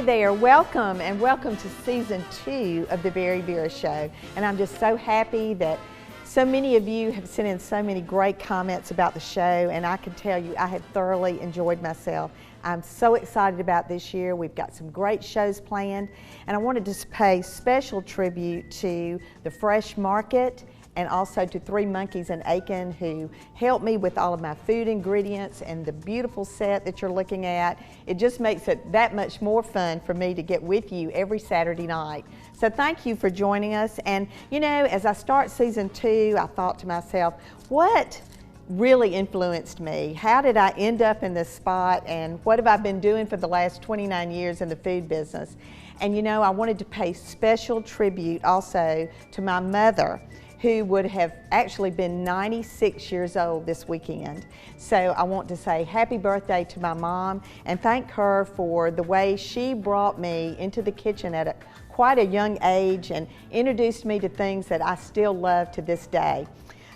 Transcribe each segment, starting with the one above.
there, welcome and welcome to season 2 of the VeryVera show. And I'm just so happy that so many of you have sent in so many great comments about the show, and I can tell you I have thoroughly enjoyed myself. I'm so excited about this year. We've got some great shows planned, and I wanted to pay special tribute to the Fresh Market and also to Three Monkeys in Aiken, who helped me with all of my food ingredients and the beautiful set that you're looking at. It just makes it that much more fun for me to get with you every Saturday night. So thank you for joining us. And you know, as I start season 2, I thought to myself, what really influenced me? How did I end up in this spot, and what have I been doing for the last 29 years in the food business? And you know, I wanted to pay special tribute also to my mother, who would have actually been 96 years old this weekend. So I want to say happy birthday to my mom and thank her for the way she brought me into the kitchen at quite a young age and introduced me to things that I still love to this day.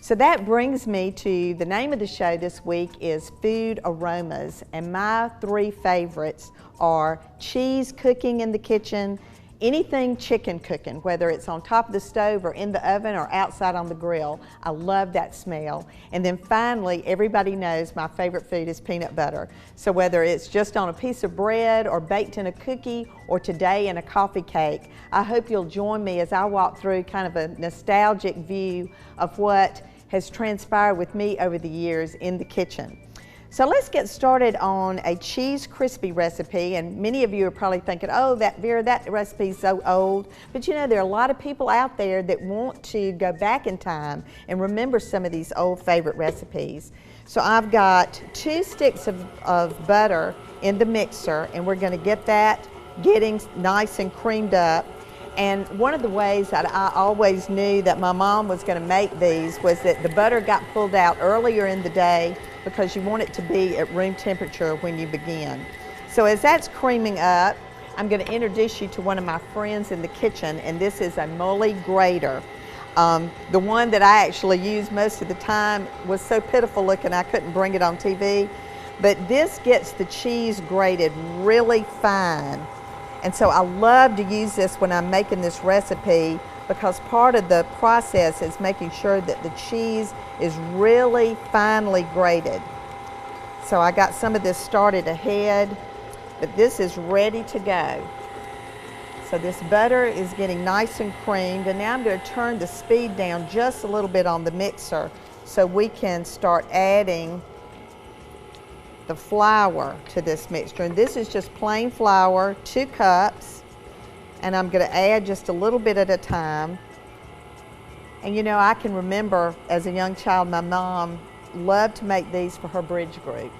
So that brings me to the name of the show this week is Food Aromas, and my 3 favorites are cheese cooking in the kitchen, anything chicken cooking, whether it's on top of the stove or in the oven or outside on the grill. I love that smell. And then finally, everybody knows my favorite food is peanut butter. So whether it's just on a piece of bread or baked in a cookie or today in a coffee cake, I hope you'll join me as I walk through kind of a nostalgic view of what has transpired with me over the years in the kitchen. So let's get started on a cheese crispy recipe, and many of you are probably thinking, oh, Vera, that recipe is so old. But you know, there are a lot of people out there that want to go back in time and remember some of these old favorite recipes. So I've got 2 sticks of butter in the mixer, and we're going to get that getting nice and creamed up. And one of the ways that I always knew that my mom was going to make these was that the butter got pulled out earlier in the day because you want it to be at room temperature when you begin. So as that's creaming up, I'm going to introduce you to one of my friends in the kitchen, and this is a moly grater. The one that I actually use most of the time was so pitiful looking I couldn't bring it on TV, but this gets the cheese grated really fine. And so I love to use this when I'm making this recipe, because part of the process is making sure that the cheese is really finely grated. So I got some of this started ahead, but this is ready to go. So this butter is getting nice and creamed, and now I'm going to turn the speed down just a little bit on the mixer so we can start adding the flour to this mixture. And this is just plain flour, 2 cups. And I'm going to add just a little bit at a time. And you know, I can remember as a young child, my mom loved to make these for her bridge group.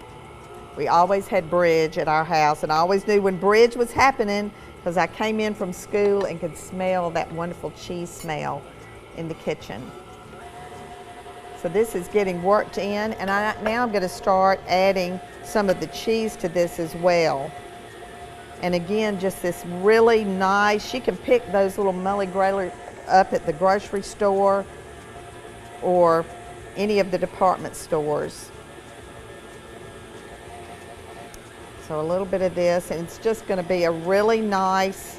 We always had bridge at our house, and I always knew when bridge was happening because I came in from school and could smell that wonderful cheese smell in the kitchen. So this is getting worked in, and now I'm going to start adding some of the cheese to this as well. And again, just this really nice, you can pick those little moly graters up at the grocery store or any of the department stores. So a little bit of this, and it's just going to be a really nice,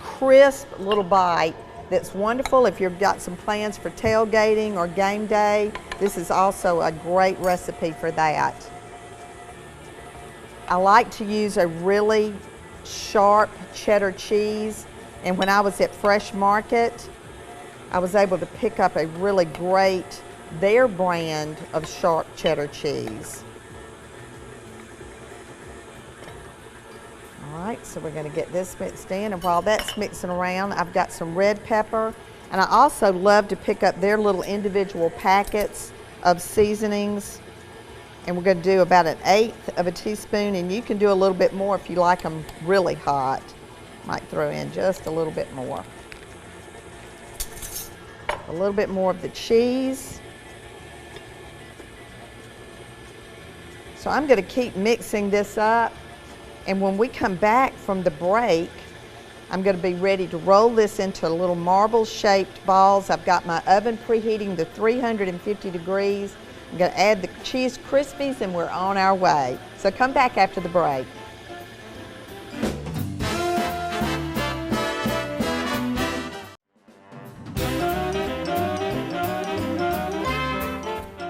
crisp little bite that's wonderful if you've got some plans for tailgating or game day. This is also a great recipe for that. I like to use a really sharp cheddar cheese, and when I was at Fresh Market, I was able to pick up a really great, their brand of sharp cheddar cheese. All right, so we're going to get this mixed in, and while that's mixing around, I've got some red pepper, and I also love to pick up their little individual packets of seasonings. And we're going to do about 1/8 of a teaspoon, and you can do a little bit more if you like them really hot. Might throw in just a little bit more. A little bit more of the cheese. So I'm going to keep mixing this up, and when we come back from the break, I'm going to be ready to roll this into little marble-shaped balls. I've got my oven preheating to 350 degrees. I'm going to add the cheese Krispies, and we're on our way. So come back after the break.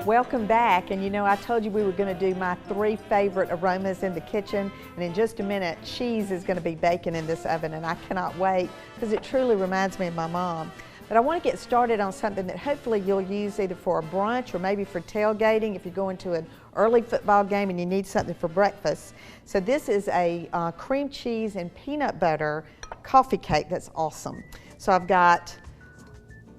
Welcome back, and you know I told you we were going to do my 3 favorite aromas in the kitchen, and in just a minute cheese is going to be baking in this oven, and I cannot wait because it truly reminds me of my mom. But I want to get started on something that hopefully you'll use either for a brunch or maybe for tailgating if you're going to an early football game and you need something for breakfast. So this is a cream cheese and peanut butter coffee cake that's awesome. So I've got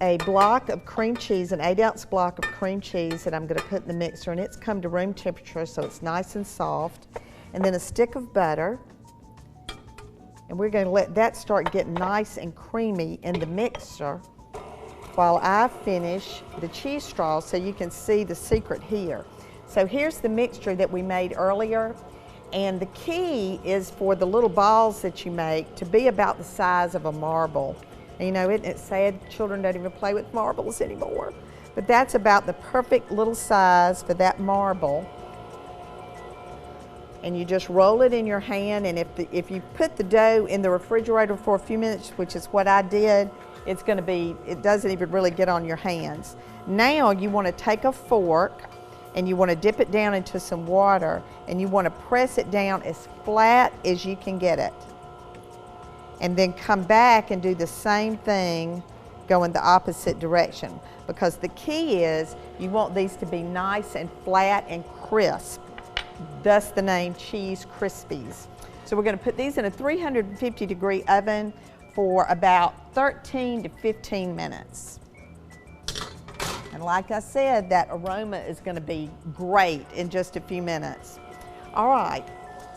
a block of cream cheese, an 8-ounce block of cream cheese that I'm going to put in the mixer, and it's come to room temperature so it's nice and soft. And then a stick of butter, and we're going to let that start getting nice and creamy in the mixer while I finish the cheese straws so you can see the secret here. So here's the mixture that we made earlier, and the key is for the little balls that you make to be about the size of a marble. And you know, isn't it sad children don't even play with marbles anymore? But that's about the perfect little size for that marble. And you just roll it in your hand, and if you put the dough in the refrigerator for a few minutes, which is what I did, it's going to be, it doesn't even really get on your hands. Now you want to take a fork and you want to dip it down into some water, and you want to press it down as flat as you can get it. And then come back and do the same thing, go in the opposite direction. Because the key is you want these to be nice and flat and crisp, thus the name Cheese Krispies. So we're going to put these in a 350-degree oven for about 13 to 15 minutes. And like I said, that aroma is going to be great in just a few minutes. All right,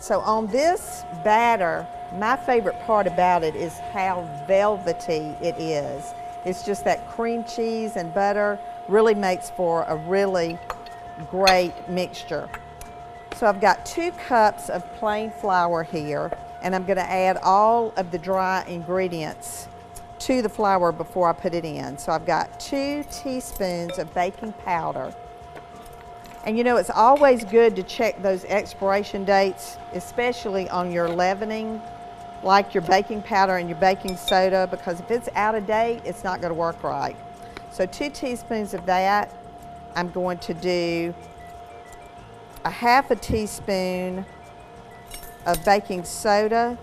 so on this batter, my favorite part about it is how velvety it is. It's just that cream cheese and butter really makes for a really great mixture. So I've got 2 cups of plain flour here, and I'm going to add all of the dry ingredients to the flour before I put it in. So I've got 2 teaspoons of baking powder. And you know, it's always good to check those expiration dates, especially on your leavening, like your baking powder and your baking soda, because if it's out of date, it's not going to work right. So 2 teaspoons of that. I'm going to do a 1/2 teaspoon of baking soda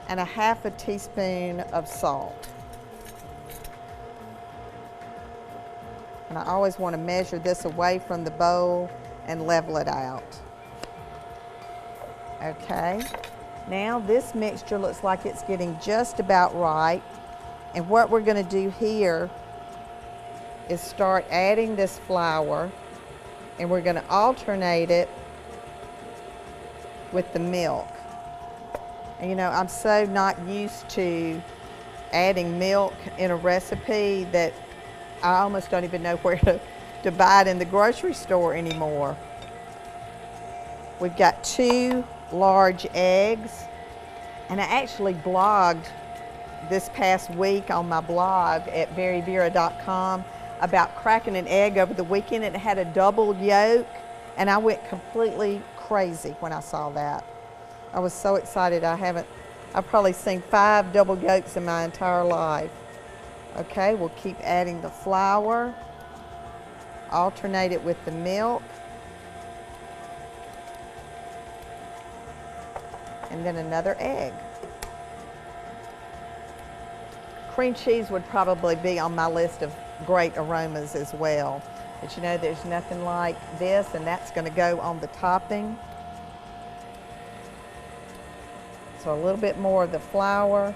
and a 1/2 teaspoon of salt. And I always want to measure this away from the bowl and level it out. Okay, now this mixture looks like it's getting just about right. And what we're going to do here is start adding this flour, and we're going to alternate it with the milk. And you know, I'm so not used to adding milk in a recipe that I almost don't even know where to buy it in the grocery store anymore. We've got 2 large eggs, and I actually blogged this past week on my blog at VeryVera.com about cracking an egg over the weekend. It had a double yolk, and I went completely crazy when I saw that. I was so excited. I've probably seen 5 double yolks in my entire life. Okay, we'll keep adding the flour, alternate it with the milk, and then another egg. Cream cheese would probably be on my list of great aromas as well. But you know, there's nothing like this, and that's going to go on the topping. So a little bit more of the flour.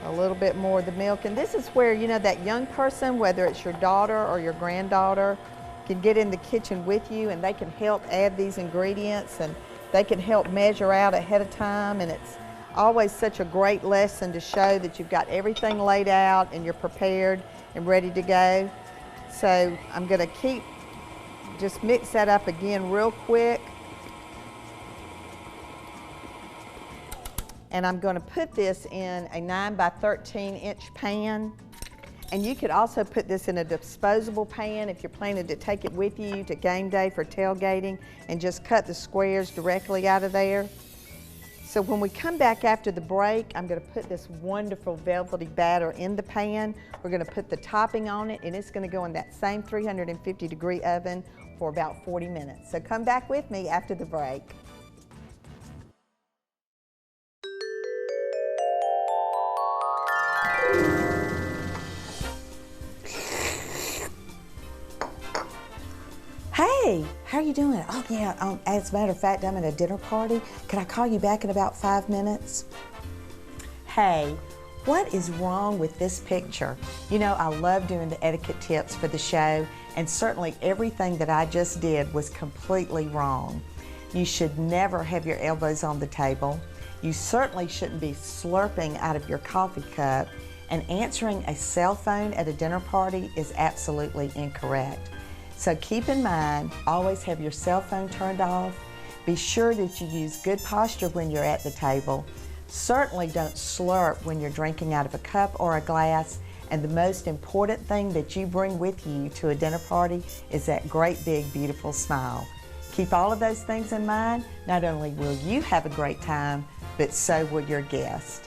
A little bit more of the milk. And this is where, you know, that young person, whether it's your daughter or your granddaughter, can get in the kitchen with you, and they can help add these ingredients, and they can help measure out ahead of time. And it's always such a great lesson to show that you've got everything laid out and you're prepared and ready to go. So I'm going to just mix that up again real quick. And I'm going to put this in a 9 by 13 inch pan. And you could also put this in a disposable pan if you're planning to take it with you to game day for tailgating, and just cut the squares directly out of there. So when we come back after the break, I'm going to put this wonderful velvety batter in the pan. We're going to put the topping on it, and it's going to go in that same 350-degree oven for about 40 minutes. So come back with me after the break. Hey, how are you doing? Oh yeah, as a matter of fact, I'm at a dinner party. Can I call you back in about 5 minutes? Hey, what is wrong with this picture? You know, I love doing the etiquette tips for the show, and certainly everything that I just did was completely wrong. You should never have your elbows on the table. You certainly shouldn't be slurping out of your coffee cup, and answering a cell phone at a dinner party is absolutely incorrect. So keep in mind, always have your cell phone turned off. Be sure that you use good posture when you're at the table. Certainly don't slurp when you're drinking out of a cup or a glass. And the most important thing that you bring with you to a dinner party is that great big beautiful smile. Keep all of those things in mind. Not only will you have a great time, but so will your guest.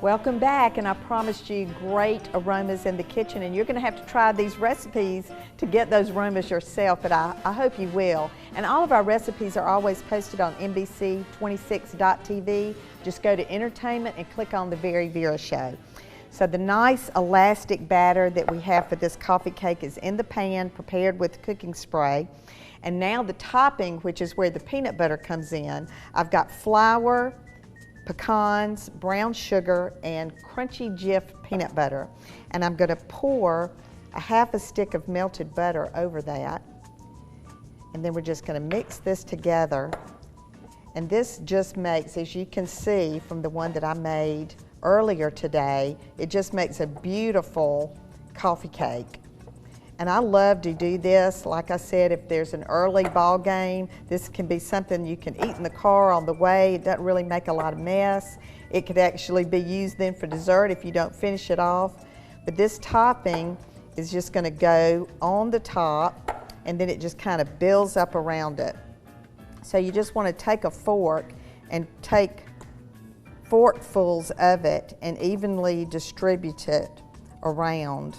Welcome back, and I promised you great aromas in the kitchen, and you're going to have to try these recipes to get those aromas yourself, but I hope you will. And all of our recipes are always posted on NBC26.tv. Just go to Entertainment and click on the VeryVera Show. So the nice elastic batter that we have for this coffee cake is in the pan, prepared with cooking spray. And now the topping, which is where the peanut butter comes in, I've got flour, pecans, brown sugar, and crunchy Jif peanut butter. And I'm going to pour a half a stick of melted butter over that. And then we're just going to mix this together. And this just makes, as you can see from the one that I made earlier today, it just makes a beautiful coffee cake. And I love to do this. Like I said, if there's an early ball game, this can be something you can eat in the car on the way. It doesn't really make a lot of mess. It could actually be used then for dessert if you don't finish it off. But this topping is just going to go on the top, and then it just kind of builds up around it. So you just want to take a fork and take forkfuls of it and evenly distribute it around.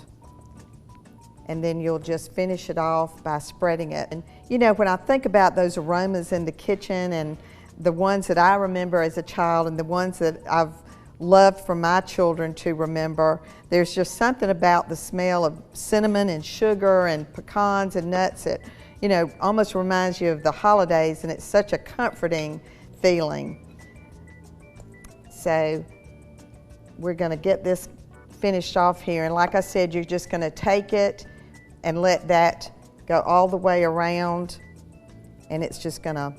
And then you'll just finish it off by spreading it. And you know, when I think about those aromas in the kitchen and the ones that I remember as a child and the ones that I've loved for my children to remember, there's just something about the smell of cinnamon and sugar and pecans and nuts that, you know, almost reminds you of the holidays, and it's such a comforting feeling. So we're gonna get this finished off here, and like I said, you're just gonna take it and let that go all the way around, and it's just gonna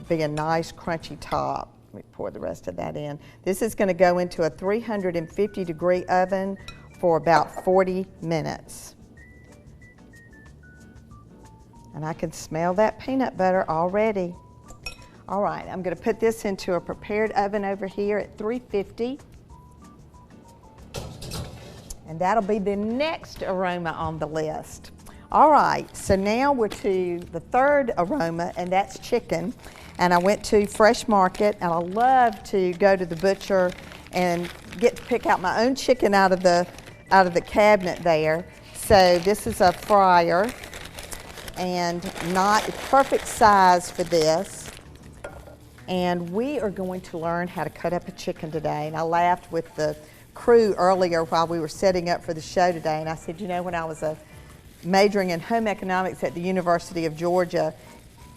be a nice crunchy top. Let me pour the rest of that in. This is gonna go into a 350-degree oven for about 40 minutes. And I can smell that peanut butter already. All right, I'm gonna put this into a prepared oven over here at 350. And that'll be the next aroma on the list. All right, so now we're to the third aroma, and that's chicken. And I went to Fresh Market, and I love to go to the butcher and get to pick out my own chicken out of the cabinet there. So this is a fryer, and not the perfect size for this. And we are going to learn how to cut up a chicken today. And I laughed with the crew earlier while we were setting up for the show today, and I said, you know, when I was majoring in home economics at the University of Georgia,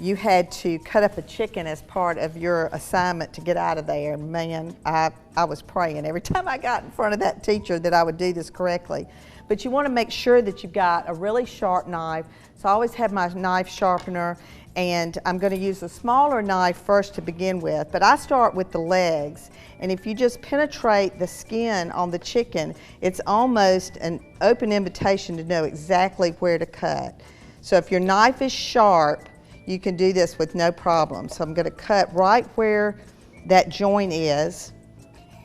you had to cut up a chicken as part of your assignment to get out of there. Man, I was praying every time I got in front of that teacher that I would do this correctly. But you want to make sure that you've got a really sharp knife. So I always have my knife sharpener, and I'm going to use a smaller knife first to begin with, but I start with the legs. And if you just penetrate the skin on the chicken, it's almost an open invitation to know exactly where to cut. So if your knife is sharp, you can do this with no problem. So I'm going to cut right where that joint is.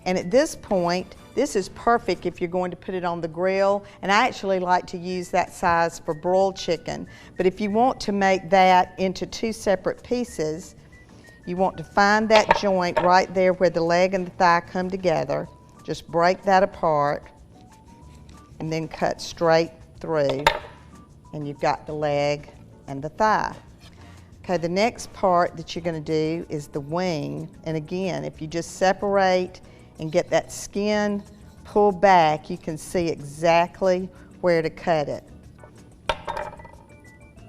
And at this point, This is perfect if you're going to put it on the grill, and I actually like to use that size for broiled chicken. But if you want to make that into 2 separate pieces, you want to find that joint right there where the leg and the thigh come together. Just break that apart and then cut straight through, and you've got the leg and the thigh. Okay, the next part that you're going to do is the wing, and again, if you just separate and get that skin pulled back, you can see exactly where to cut it.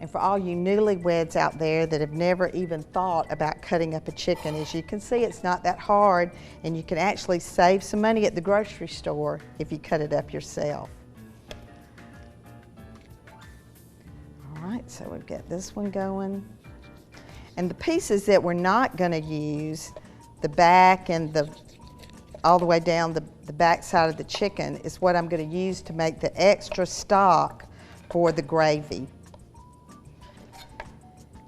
And for all you newlyweds out there that have never even thought about cutting up a chicken, as you can see, it's not that hard, and you can actually save some money at the grocery store if you cut it up yourself. All right, so we'll get this one going. And the pieces that we're not going to use, the back and all the way down the back side of the chicken, is what I'm going to use to make the extra stock for the gravy.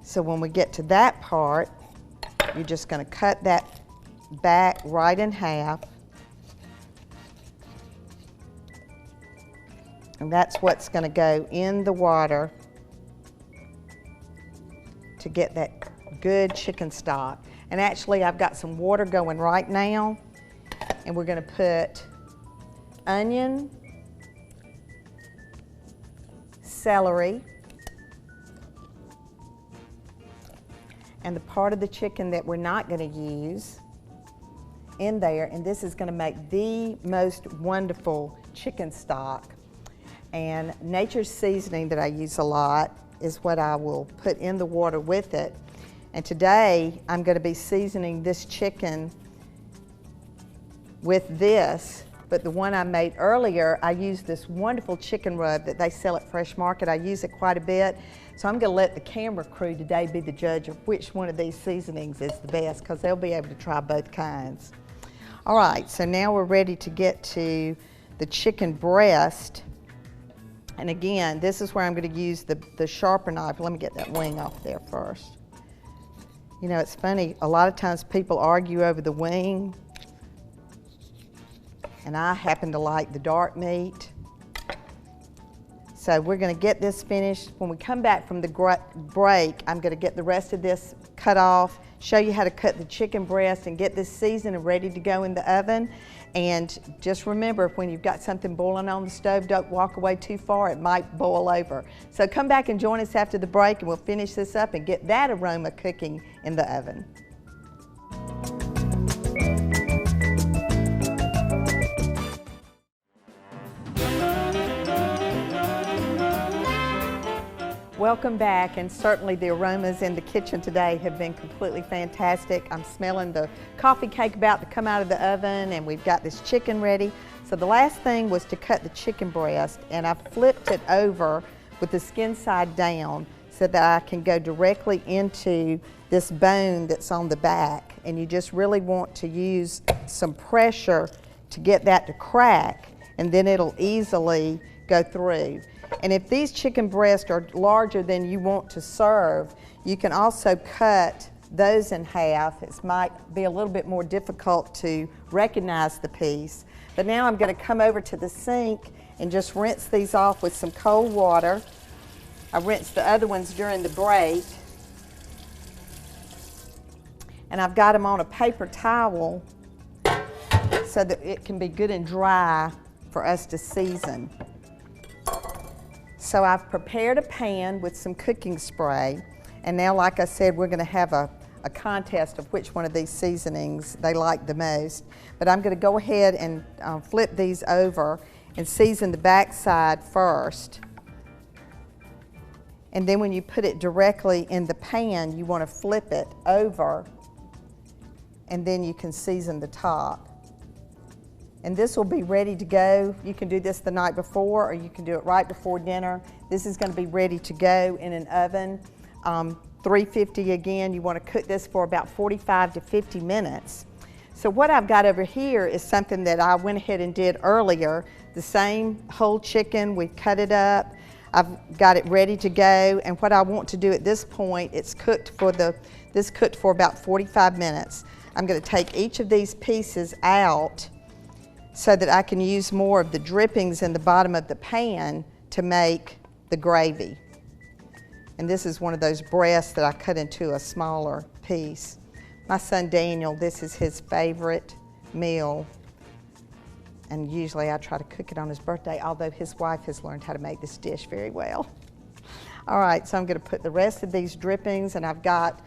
So when we get to that part, you're just going to cut that back right in half. And that's what's going to go in the water to get that good chicken stock. And actually, I've got some water going right now, and we're going to put onion, celery, and the part of the chicken that we're not going to use in there, and this is going to make the most wonderful chicken stock. And nature's seasoning that I use a lot is what I will put in the water with it. And today I'm going to be seasoning this chicken with this, but the one I made earlier, I used this wonderful chicken rub that they sell at Fresh Market. I use it quite a bit. So I'm going to let the camera crew today be the judge of which one of these seasonings is the best, because they'll be able to try both kinds. All right, so now we're ready to get to the chicken breast. And again, this is where I'm going to use the sharper knife. Let me get that wing off there first. You know, it's funny, a lot of times people argue over the wing, and I happen to like the dark meat. So we're going to get this finished. When we come back from the break, I'm going to get the rest of this cut off, show you how to cut the chicken breast, and get this seasoned and ready to go in the oven. And just remember, when you've got something boiling on the stove, don't walk away too far, it might boil over. So come back and join us after the break, and we'll finish this up and get that aroma cooking in the oven. Welcome back, and certainly the aromas in the kitchen today have been completely fantastic. I'm smelling the coffee cake about to come out of the oven, and we've got this chicken ready. So the last thing was to cut the chicken breast, and I flipped it over with the skin side down so that I can go directly into this bone that's on the back. And you just really want to use some pressure to get that to crack, and then it'll easily go through. And if these chicken breasts are larger than you want to serve, you can also cut those in half. It might be a little bit more difficult to recognize the piece. But now I'm going to come over to the sink and just rinse these off with some cold water. I rinsed the other ones during the break. And I've got them on a paper towel so that it can be good and dry for us to season. So I've prepared a pan with some cooking spray, and now, like I said, we're going to have a contest of which one of these seasonings they like the most. But I'm going to go ahead and flip these over and season the back side first. And then when you put it directly in the pan, you want to flip it over, and then you can season the top. And this will be ready to go. You can do this the night before, or you can do it right before dinner. This is going to be ready to go in an oven. 350 again. You want to cook this for about 45 to 50 minutes. So what I've got over here is something that I went ahead and did earlier. The same whole chicken, we've cut it up. I've got it ready to go, and what I want to do at this point, this cooked for about 45 minutes. I'm going to take each of these pieces out so that I can use more of the drippings in the bottom of the pan to make the gravy. And this is one of those breasts that I cut into a smaller piece. My son Daniel, this is his favorite meal. And usually I try to cook it on his birthday, although his wife has learned how to make this dish very well. All right, so I'm going to put the rest of these drippings, and I've got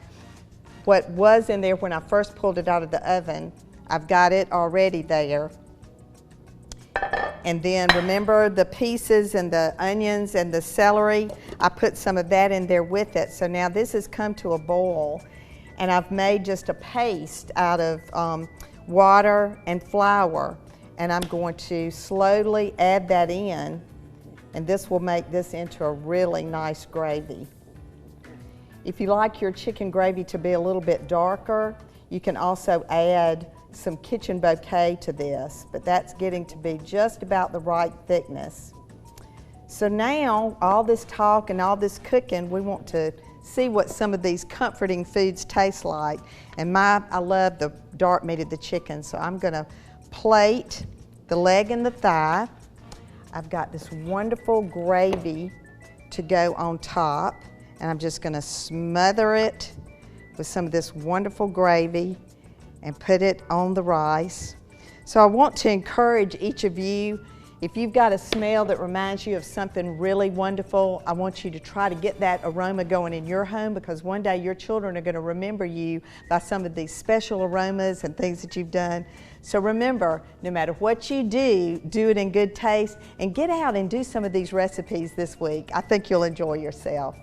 what was in there when I first pulled it out of the oven. I've got it already there. And then remember the pieces and the onions and the celery, I put some of that in there with it. So now this has come to a boil, and I've made just a paste out of water and flour, and I'm going to slowly add that in, and this will make this into a really nice gravy. If you like your chicken gravy to be a little bit darker, you can also add some kitchen bouquet to this, but that's getting to be just about the right thickness. So now, all this talk and all this cooking, we want to see what some of these comforting foods taste like. And I love the dark meat of the chicken, so I'm gonna plate the leg and the thigh. I've got this wonderful gravy to go on top, and I'm just gonna smother it with some of this wonderful gravy and put it on the rice. So I want to encourage each of you, if you've got a smell that reminds you of something really wonderful, I want you to try to get that aroma going in your home, because one day your children are going to remember you by some of these special aromas and things that you've done. So remember, no matter what you do, do it in good taste, and get out and do some of these recipes this week. I think you'll enjoy yourself.